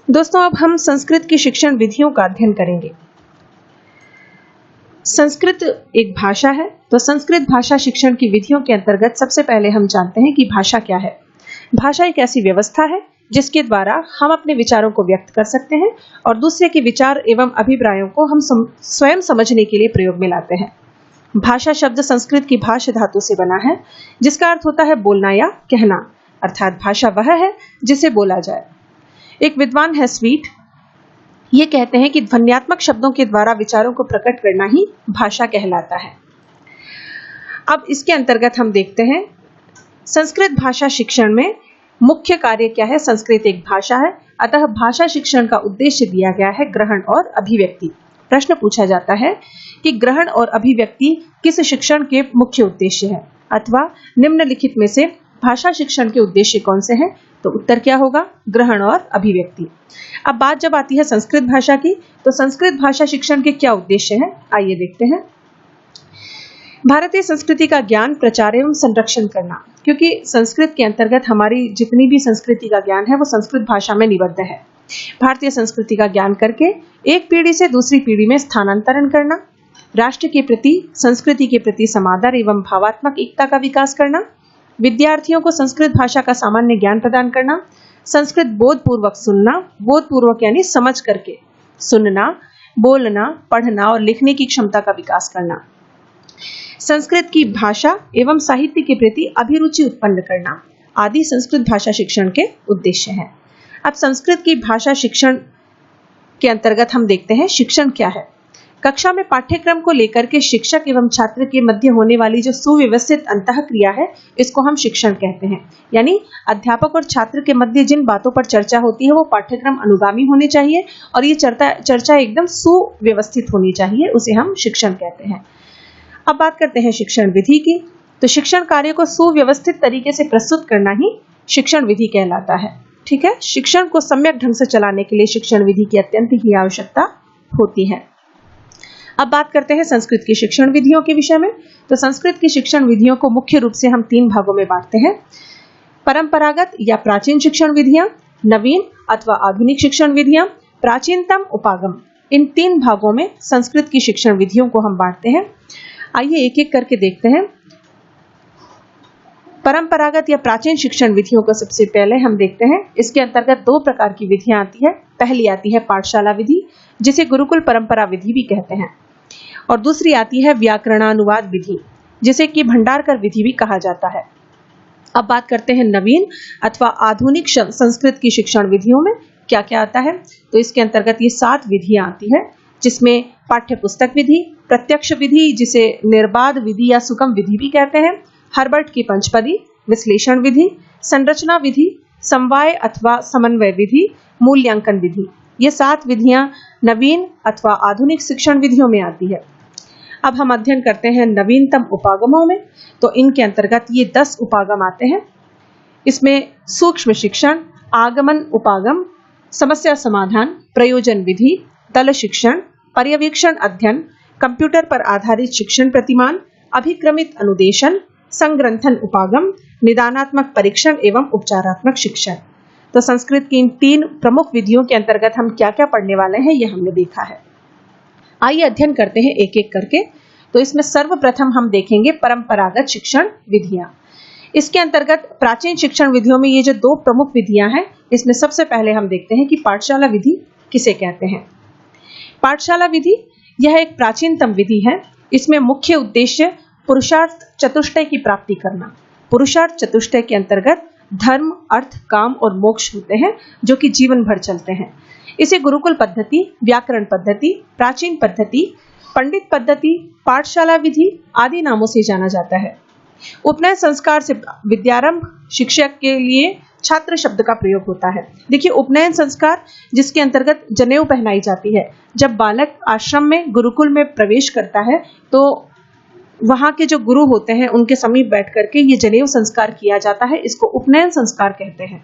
दोस्तों, अब हम संस्कृत की शिक्षण विधियों का अध्ययन करेंगे। संस्कृत एक भाषा है, तो संस्कृत भाषा शिक्षण की विधियों के अंतर्गत सबसे पहले हम जानते हैं कि भाषा क्या है। भाषा एक ऐसी व्यवस्था है जिसके द्वारा हम अपने विचारों को व्यक्त कर सकते हैं और दूसरे के विचार एवं अभिप्रायों को हम स्वयं समझने के लिए प्रयोग में लाते हैं। भाषा शब्द संस्कृत की भाष धातु से बना है, जिसका अर्थ होता है बोलना या कहना, अर्थात भाषा वह है जिसे बोला जाए। एक विद्वान है स्वीट, ये कहते हैं कि ध्वन्यात्मक शब्दों के द्वारा विचारों को प्रकट करना ही भाषा कहलाता है। अब इसके अंतर्गत हम देखते हैं संस्कृत भाषा शिक्षण में मुख्य कार्य क्या है। संस्कृत एक भाषा है, अतः भाषा शिक्षण का उद्देश्य दिया गया है ग्रहण और अभिव्यक्ति। प्रश्न पूछा जाता है कि ग्रहण और अभिव्यक्ति किस शिक्षण के मुख्य उद्देश्य है, अथवा निम्नलिखित में से भाषा शिक्षण के उद्देश्य कौन से हैं? तो उत्तर क्या होगा? ग्रहण और अभिव्यक्ति। अब बात जब आती है संस्कृत भाषा की, तो संस्कृत भाषा शिक्षण के क्या उद्देश्य हैं, आइए देखते हैं। भारतीय संस्कृति का ज्ञान, प्रचार एवं संरक्षण करना, क्योंकि संस्कृत के अंतर्गत हमारी जितनी भी संस्कृति का ज्ञान है वो संस्कृत भाषा में निबद्ध है। भारतीय संस्कृति का ज्ञान करके एक पीढ़ी से दूसरी पीढ़ी में स्थानांतरण करना, राष्ट्र के प्रति, संस्कृति के प्रति समादर एवं भावात्मक एकता का विकास करना, विद्यार्थियों को संस्कृत भाषा का सामान्य ज्ञान प्रदान करना, संस्कृत बोधपूर्वक सुनना, बोधपूर्वक यानी समझ करके सुनना, बोलना, पढ़ना और लिखने की क्षमता का विकास करना, संस्कृत की भाषा एवं साहित्य के प्रति अभिरुचि उत्पन्न करना आदि संस्कृत भाषा शिक्षण के उद्देश्य हैं। अब संस्कृत की भाषा शिक्षण के अंतर्गत हम देखते हैं शिक्षण क्या है। कक्षा में पाठ्यक्रम को लेकर के शिक्षक एवं छात्र के मध्य होने वाली जो सुव्यवस्थित अंतःक्रिया है, इसको हम शिक्षण कहते हैं। यानी अध्यापक और छात्र के मध्य जिन बातों पर चर्चा होती है वो पाठ्यक्रम अनुगामी होने चाहिए और ये चर्चा एकदम सुव्यवस्थित होनी चाहिए, उसे हम शिक्षण कहते हैं। अब बात करते हैं शिक्षण विधि की। तो शिक्षण कार्य को सुव्यवस्थित तरीके से प्रस्तुत करना ही शिक्षण विधि कहलाता है। ठीक है, शिक्षण को सम्यक ढंग से चलाने के लिए शिक्षण विधि की अत्यंत ही आवश्यकता होती है। अब बात करते हैं संस्कृत की शिक्षण विधियों के विषय में। तो संस्कृत की शिक्षण विधियों को मुख्य रूप से हम 3 भागों में बांटते हैं। परंपरागत या प्राचीन शिक्षण विधियां, नवीन अथवा आधुनिक शिक्षण विधियां, प्राचीनतम, उपागम। इन 3 भागों में संस्कृत की शिक्षण विधियों को हम बांटते हैं। आइए एक एक करके देखते हैं। परंपरागत या प्राचीन शिक्षण विधियों को सबसे पहले हम देखते हैं। इसके अंतर्गत 2 प्रकार की विधियां आती है। पहली आती है पाठशाला विधि, जिसे गुरुकुल परंपरा विधि भी कहते हैं, और दूसरी आती है व्याकरणानुवाद विधि, जिसे कि भंडारकर विधि भी कहा जाता है। अब बात करते हैं नवीन अथवा आधुनिक संस्कृत की शिक्षण विधियों में क्या क्या आता है। तो इसके अंतर्गत ये 7 विधियां आती है, जिसमें पाठ्य पुस्तक विधि, प्रत्यक्ष विधि जिसे निर्बाध विधि या सुगम विधि भी कहते हैं, हर्बर्ट की पंचपदी, विश्लेषण विधि, संरचना विधि, समवाय अथवा समन्वय विधि, मूल्यांकन विधि। ये 7 विधियां नवीन अथवा आधुनिक शिक्षण विधियों में आती है। अब हम अध्ययन करते हैं नवीनतम उपागमों में। तो इनके अंतर्गत ये 10 उपागम आते हैं। इसमें सूक्ष्म शिक्षण, आगमन उपागम, समस्या समाधान, प्रयोजन विधि, दल शिक्षण, पर्यवेक्षण अध्ययन, कंप्यूटर पर आधारित शिक्षण प्रतिमान, अभिक्रमित अनुदेशन, संग्रंथन उपागम, निदानात्मक परीक्षण एवं उपचारात्मक शिक्षण। तो संस्कृत की इन 3 प्रमुख विधियों के अंतर्गत हम क्या क्या पढ़ने वाले हैं, ये हमने देखा है। आइए अध्ययन करते हैं एक एक करके। तो इसमें सर्वप्रथम हम देखेंगे परंपरागत शिक्षण विधियां। इसके अंतर्गत प्राचीन शिक्षण विधियों में ये जो 2 प्रमुख विधियां हैं, इसमें सबसे पहले हम देखते हैं कि पाठशाला विधि किसे कहते हैं। पाठशाला विधि यह एक प्राचीनतम विधि है। इसमें मुख्य उद्देश्य पुरुषार्थ चतुष्टय की प्राप्ति करना। पुरुषार्थ चतुष्टय के अंतर्गत धर्म, अर्थ, काम और मोक्ष होते हैं, जो कि जीवन भर चलते हैं। इसे गुरुकुल पद्धति, व्याकरण पद्धति, प्राचीन पद्धति, पंडित पद्धति, पाठशाला विधि आदि नामों से जाना जाता है। उपनयन संस्कार से विद्यारंभ शिक्षक के लिए छात्र शब्द का प्रयोग होता है। देखिए, उपनयन संस्कार जिसके अंतर्गत जनेऊ पहनाई जाती है। जब बालक आश्रम में, गुरुकुल में प्रवेश करता है तो वहां के जो गुरु होते हैं उनके समीप बैठ करके ये जनेऊ संस्कार किया जाता है। इसको उपनयन संस्कार कहते हैं।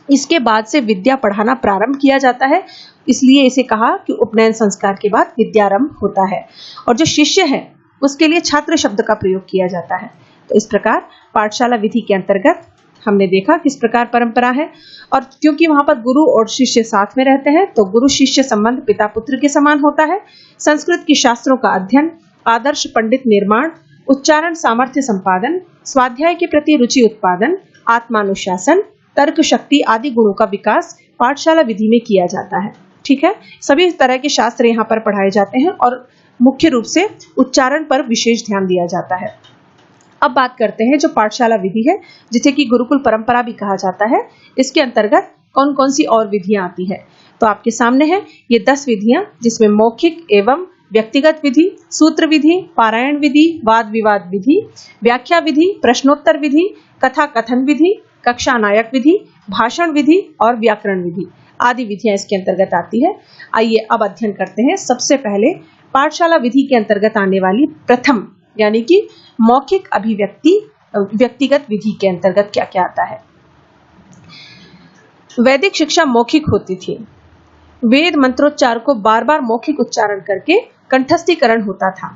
इसके बाद से विद्या पढ़ाना प्रारंभ किया जाता है, इसलिए इसे कहा कि उपनयन संस्कार के बाद विद्यारंभ होता है। और जो शिष्य है उसके लिए छात्र शब्द का प्रयोग किया जाता है। तो इस प्रकार पाठशाला विधि के अंतर्गत हमने देखा किस प्रकार परंपरा है, और क्योंकि वहां पर गुरु और शिष्य साथ में रहते हैं तो गुरु शिष्य संबंध पिता पुत्र के समान होता है। संस्कृत की शास्त्रों का अध्ययन, आदर्श पंडित निर्माण, उच्चारण सामर्थ्य संपादन, स्वाध्याय के प्रति रुचि उत्पादन, आत्मानुशासन, तर्क शक्ति आदि गुणों का विकास पाठशाला विधि में किया जाता है। ठीक है, सभी तरह के शास्त्र यहाँ पर पढ़ाए जाते हैं और मुख्य रूप से उच्चारण पर विशेष ध्यान दिया जाता है। अब बात करते हैं जो पाठशाला विधि है, जिसे कि गुरुकुल परंपरा भी कहा जाता है, इसके अंतर्गत कौन कौन सी और विधियां आती है। तो आपके सामने है ये 10 विधियां, जिसमें मौखिक एवं व्यक्तिगत विधि, सूत्र विधि, पारायण विधि, वाद विवाद विधि, व्याख्या विधि, प्रश्नोत्तर विधि, कथा कथन विधि, कक्षा नायक विधि, भाषण विधि और व्याकरण विधि आदि विधियां इसके अंतर्गत आती है। आइए अब अध्ययन करते हैं। सबसे पहले पाठशाला विधि के अंतर्गत आने वाली प्रथम यानी कि मौखिक अभिव्यक्ति व्यक्तिगत विधि के अंतर्गत क्या क्या आता है। वैदिक शिक्षा मौखिक होती थी। वेद मंत्रोच्चार को बार बार मौखिक उच्चारण करके कंठस्थीकरण होता था,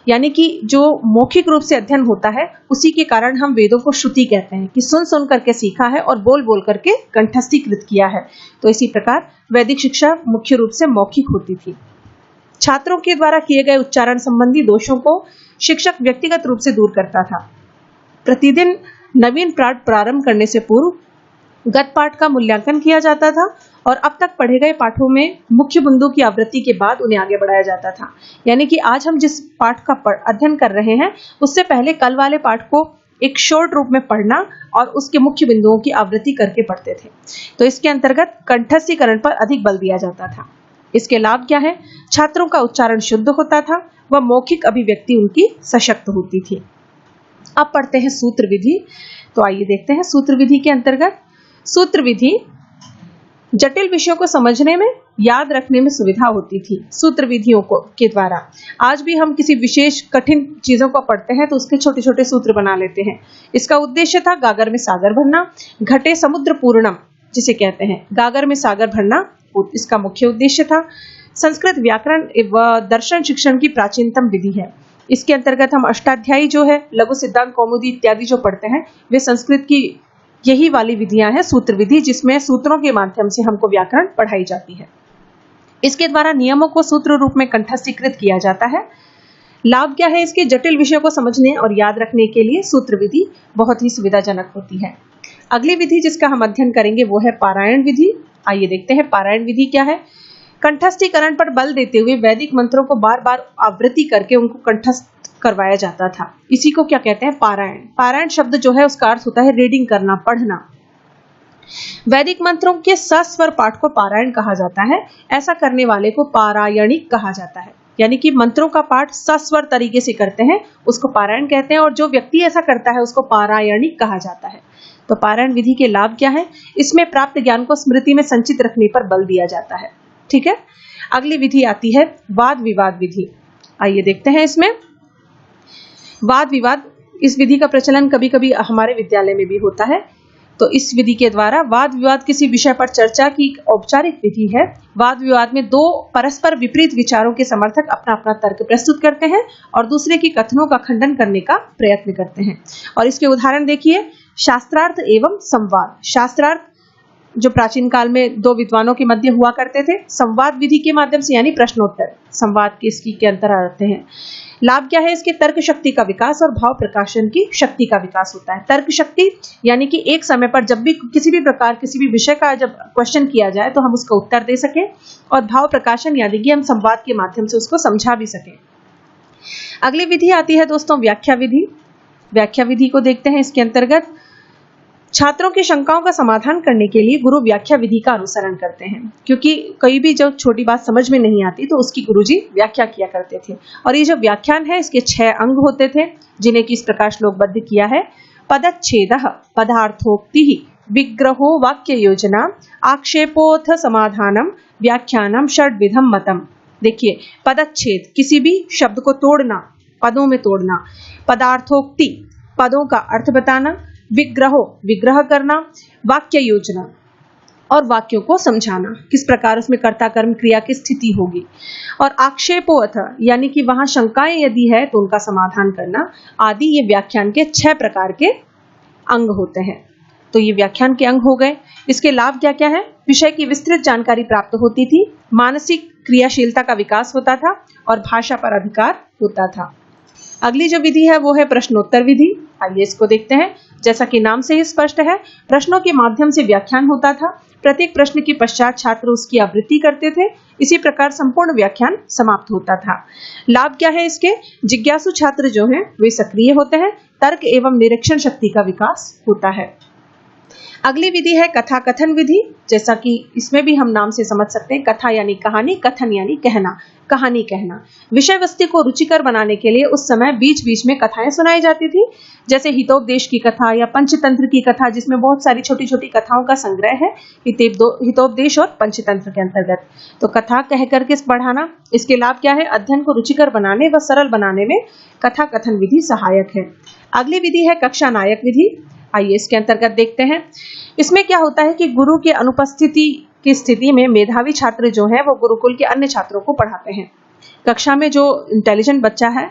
यानी कि जो मौखिक रूप से अध्ययन होता है उसी के कारण हम वेदों को श्रुति कहते हैं कि सुन सुन करके सीखा है और बोल बोल करके कंठस्थीकृत किया है। तो इसी प्रकार वैदिक शिक्षा मुख्य रूप से मौखिक होती थी। छात्रों के द्वारा किए गए उच्चारण संबंधी दोषों को शिक्षक व्यक्तिगत रूप से दूर करता था। प्रतिदिन नवीन पाठ प्रारंभ करने से पूर्व गत पाठ का मूल्यांकन किया जाता था और अब तक पढ़े गए पाठों में मुख्य बिंदु की आवृत्ति के बाद उन्हें आगे बढ़ाया जाता था। यानी कि आज हम जिस पाठ का अध्ययन कर रहे हैं उससे पहले कल वाले पाठ को एक शॉर्ट रूप में पढ़ना और उसके मुख्य बिंदुओं की आवृत्ति करके पढ़ते थे। तो इसके अंतर्गत कंठस्थीकरण पर अधिक बल दिया जाता था। इसके लाभ क्या है? छात्रों का उच्चारण शुद्ध होता था व मौखिक अभिव्यक्ति उनकी सशक्त होती थी। अब पढ़ते हैं सूत्र विधि। तो आइए देखते हैं सूत्र विधि के अंतर्गत। सूत्र विधि जटिल विषयों को समझने में, याद रखने में सुविधा होती थी सूत्र विधियों के द्वारा। आज भी हम किसी विशेष कठिन चीजों को पढ़ते हैं तो उसके छोटे छोटे सूत्र बना लेते हैं। इसका उद्देश्य था गागर में सागर भरना, घटे समुद्र पूर्णम जिसे कहते हैं, गागर में सागर भरना इसका मुख्य उद्देश्य था। संस्कृत व्याकरण एवं दर्शन शिक्षण की प्राचीनतम विधि है। इसके अंतर्गत हम अष्टाध्यायी जो है, लघु सिद्धांत कौमुदी इत्यादि जो पढ़ते हैं वे संस्कृत की यही वाली विधियां हैं, सूत्र विधि, जिसमें सूत्रों के माध्यम से हमको व्याकरण पढ़ाई जाती है। इसके द्वारा नियमों को सूत्र रूप में कंठस्थीकृत किया जाता है। लाभ क्या है इसके? जटिल विषयों को समझने और याद रखने के लिए सूत्र विधि बहुत ही सुविधाजनक होती है। अगली विधि जिसका हम अध्ययन करेंगे वो है पारायण विधि। आइए देखते हैं पारायण विधि क्या है। कंठस्थीकरण पर बल देते हुए वैदिक मंत्रों को बार बार आवृत्ति करके उनको कंठस्थ करवाया जाता था। इसी को क्या कहते हैं? पारायण। पारायण शब्द जो है उसका अर्थ होता है रीडिंग करना, पढ़ना। वैदिक मंत्रों के सस्वर पाठ को पारायण कहा जाता है। ऐसा करने वाले को पारायणिक कहा जाता है, यानी कि मंत्रों का पाठ सस्वर तरीके से करते हैं उसको पारायण कहते हैं, और जो व्यक्ति ऐसा करता है उसको पारायणिक कहा जाता है। तो पारायण विधि के लाभ क्या है? इसमें प्राप्त ज्ञान को स्मृति में संचित रखने पर बल दिया जाता है। ठीक है, अगली विधि आती है वाद विवाद विधि। आइए देखते हैं इसमें वाद विवाद। इस विधि का प्रचलन कभी कभी हमारे विद्यालय में भी होता है। तो इस विधि के द्वारा वाद विवाद किसी विषय पर चर्चा की एक औपचारिक विधि है। वाद विवाद में दो परस्पर विपरीत विचारों के समर्थक अपना अपना तर्क प्रस्तुत करते हैं और दूसरे की कथनों का खंडन करने का प्रयत्न करते हैं। और इसके उदाहरण देखिए, शास्त्रार्थ एवं संवाद। शास्त्रार्थ जो प्राचीन काल में दो विद्वानों के मध्य हुआ करते थे, संवाद विधि के माध्यम से यानी प्रश्नोत्तर। संवाद के इसकी के अंतर आते हैं। लाभ क्या है इसके? तर्क शक्ति का विकास और भाव प्रकाशन की शक्ति का विकास होता है। तर्क शक्ति यानी कि एक समय पर जब भी किसी भी प्रकार किसी भी विषय का जब क्वेश्चन किया जाए तो हम उसका उत्तर दे सकें, और भाव प्रकाशन यानी कि हम संवाद के माध्यम से उसको समझा भी सकें। अगली विधि आती है दोस्तों व्याख्या विधि। व्याख्या विधि को देखते हैं। इसके अंतर्गत छात्रों की शंकाओं का समाधान करने के लिए गुरु व्याख्या विधि का अनुसरण करते हैं, क्योंकि कई भी जब छोटी बात समझ में नहीं आती तो उसकी गुरुजी व्याख्या किया करते थे। और ये जो व्याख्यान है इसके 6 अंग होते थे, जिन्हें कि इस प्रकार श्लोकबद्ध किया है। पदच्छेदः पदार्थोक्तिः विग्रहो वाक्य योजना आक्षेपोऽथ समाधानम व्याख्यानम षड्विधम मतम। देखिए, पदच्छेद किसी भी शब्द को तोड़ना, पदों में तोड़ना। पदार्थोक्ति पदों का अर्थ बताना। विग्रहो विग्रह करना। वाक्य योजना और वाक्यों को समझाना, किस प्रकार उसमें कर्ता कर्म क्रिया की स्थिति होगी। और आक्षेपोऽथ यानी कि वहां शंकाएं यदि है तो उनका समाधान करना। आदि ये व्याख्यान के 6 प्रकार के अंग होते हैं। तो ये व्याख्यान के अंग हो गए। इसके लाभ क्या क्या है? विषय की विस्तृत जानकारी प्राप्त होती थी, मानसिक क्रियाशीलता का विकास होता था और भाषा पर अधिकार होता था। अगली जो विधि है वो है प्रश्नोत्तर विधि। आइए इसको देखते हैं। जैसा कि नाम से ही स्पष्ट है, प्रश्नों के माध्यम से व्याख्यान होता था। प्रत्येक प्रश्न के पश्चात छात्र उसकी आवृत्ति करते थे। इसी प्रकार संपूर्ण व्याख्यान समाप्त होता था। लाभ क्या है इसके? जिज्ञासु छात्र जो हैं वे सक्रिय होते हैं, तर्क एवं निरीक्षण शक्ति का विकास होता है। अगली विधि है कथा कथन विधि। जैसा कि इसमें भी हम नाम से समझ सकते हैं, कथा यानी कहानी, कथन यानी कहना, कहानी कहना। विषय वस्तु को रुचिकर बनाने के लिए उस समय बीच बीच में कथाएं सुनाई जाती थी, जैसे हितोपदेश की कथा या पंचतंत्र की कथा, जिसमें बहुत सारी छोटी छोटी कथाओं का संग्रह है हितोपदेश और पंचतंत्र के अंतर्गत। तो कथा कह करके पढ़ाना। इसके लाभ क्या है? अध्ययन को रुचिकर बनाने व सरल बनाने में कथा कथन विधि सहायक है। अगली विधि है कक्षा नायक विधि। आइए इसके अंतर्गत देखते हैं। इसमें क्या होता है कि गुरु के अनुपस्थिति की स्थिति में मेधावी छात्र जो है वो गुरुकुल के अन्य छात्रों को पढ़ाते हैं। कक्षा में जो इंटेलिजेंट बच्चा है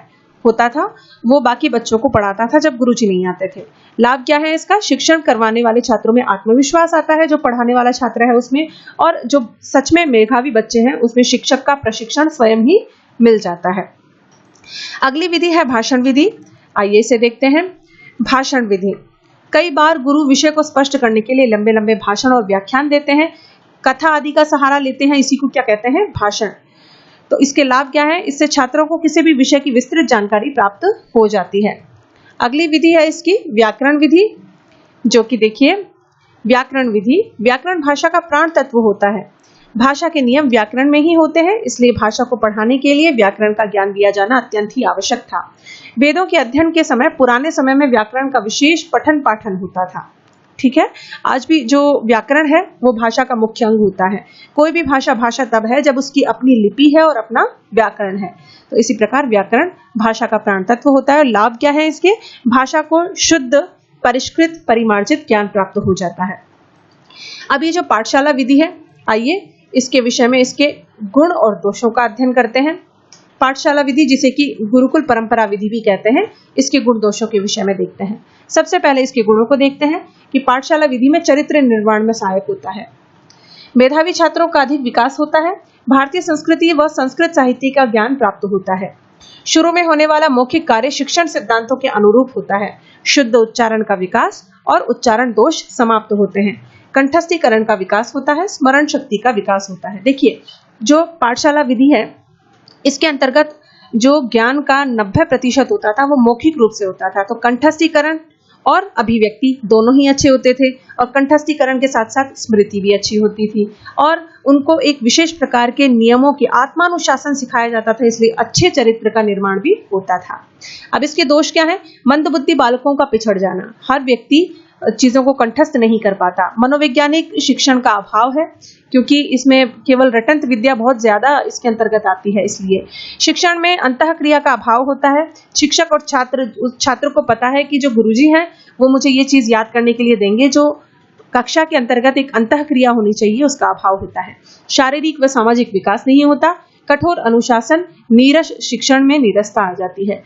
होता था वो बाकी बच्चों को पढ़ाता था जब गुरुजी नहीं आते थे। लाभ क्या है इसका? शिक्षण करवाने वाले छात्रों में आत्मविश्वास आता है, जो पढ़ाने वाला छात्र है उसमें, और जो सच में मेधावी बच्चे हैं उसमें शिक्षक का प्रशिक्षण स्वयं ही मिल जाता है। अगली विधि है भाषण विधि। आइए इसे देखते हैं। भाषण विधि। कई बार गुरु विषय को स्पष्ट करने के लिए लंबे लंबे भाषण और व्याख्यान देते हैं, कथा आदि का सहारा लेते हैं। इसी को क्या कहते हैं? भाषण। तो इसके लाभ क्या है? इससे छात्रों को किसी भी विषय की विस्तृत जानकारी प्राप्त हो जाती है। अगली विधि है इसकी व्याकरण विधि, जो कि देखिए व्याकरण विधि। व्याकरण भाषा का प्राण तत्व होता है। भाषा के नियम व्याकरण में ही होते हैं, इसलिए भाषा को पढ़ाने के लिए व्याकरण का ज्ञान दिया जाना अत्यंत ही आवश्यक था। वेदों के अध्ययन के समय पुराने समय में व्याकरण का विशेष पठन पाठन होता था। ठीक है, आज भी जो व्याकरण है वो भाषा का मुख्य अंग होता है। कोई भी भाषा भाषा तब है जब उसकी अपनी लिपि है और अपना व्याकरण है। तो इसी प्रकार व्याकरण भाषा का प्राण तत्व होता है। लाभ क्या है इसके? भाषा को शुद्ध, परिष्कृत, परिमार्जित ज्ञान प्राप्त हो जाता है। अब ये जो पाठशाला विधि है, आइए इसके विषय में इसके गुण और दोषों का अध्ययन करते हैं। पाठशाला विधि, जिसे कि गुरुकुल परंपरा विधि भी कहते हैं, इसके गुण दोषों के विषय में देखते हैं। सबसे पहले इसके गुणों को देखते हैं कि पाठशाला विधि में चरित्र निर्माण में सहायक होता है। मेधावी छात्रों का अधिक विकास होता है। भारतीय संस्कृति व संस्कृत साहित्य का ज्ञान प्राप्त होता है। शुरू में होने वाला मौखिक कार्य शिक्षण सिद्धांतों के अनुरूप होता है। शुद्ध उच्चारण का विकास और उच्चारण दोष समाप्त होते हैं। कंठस्थीकरण का विकास होता है। स्मरण शक्ति का विकास होता है। देखिए, जो पाठशाला विधि है इसके अंतर्गत जो ज्ञान का 90% होता था वो मौखिक रूप से होता था। तो कंठस्थीकरण और अभिव्यक्ति दोनों ही अच्छे होते थे, और कंठस्थीकरण के साथ साथ स्मृति भी अच्छी होती थी, और उनको एक विशेष प्रकार के नियमों की आत्मानुशासन सिखाया जाता था, इसलिए अच्छे चरित्र का निर्माण भी होता था। अब इसके दोष क्या है? मंदबुद्धि बालकों का पिछड़ जाना। हर व्यक्ति चीजों को कंठस्थ नहीं कर पाता। मनोवैज्ञानिक शिक्षण का अभाव है, क्योंकि इसमें केवल रटंत विद्या बहुत ज्यादा इसके अंतर्गत आती है। इसलिए शिक्षण में अंतःक्रिया का अभाव होता है। शिक्षक और छात्र को पता है कि जो गुरुजी हैं वो मुझे ये चीज याद करने के लिए देंगे, जो कक्षा के अंतर्गत एक अंतःक्रिया होनी चाहिए, उसका अभाव होता है। शारीरिक व सामाजिक विकास नहीं होता। कठोर अनुशासन, नीरस शिक्षण में नीरसता आ जाती है।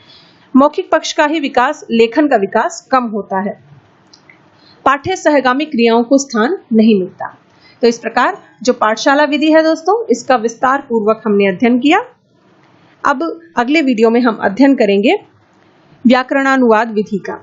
मौखिक पक्ष का ही विकास, लेखन का विकास कम होता है। पाठ्य सहगामी क्रियाओं को स्थान नहीं मिलता। तो इस प्रकार जो पाठशाला विधि है दोस्तों, इसका विस्तार पूर्वक हमने अध्ययन किया। अब अगले वीडियो में हम अध्ययन करेंगे व्याकरणानुवाद विधि का।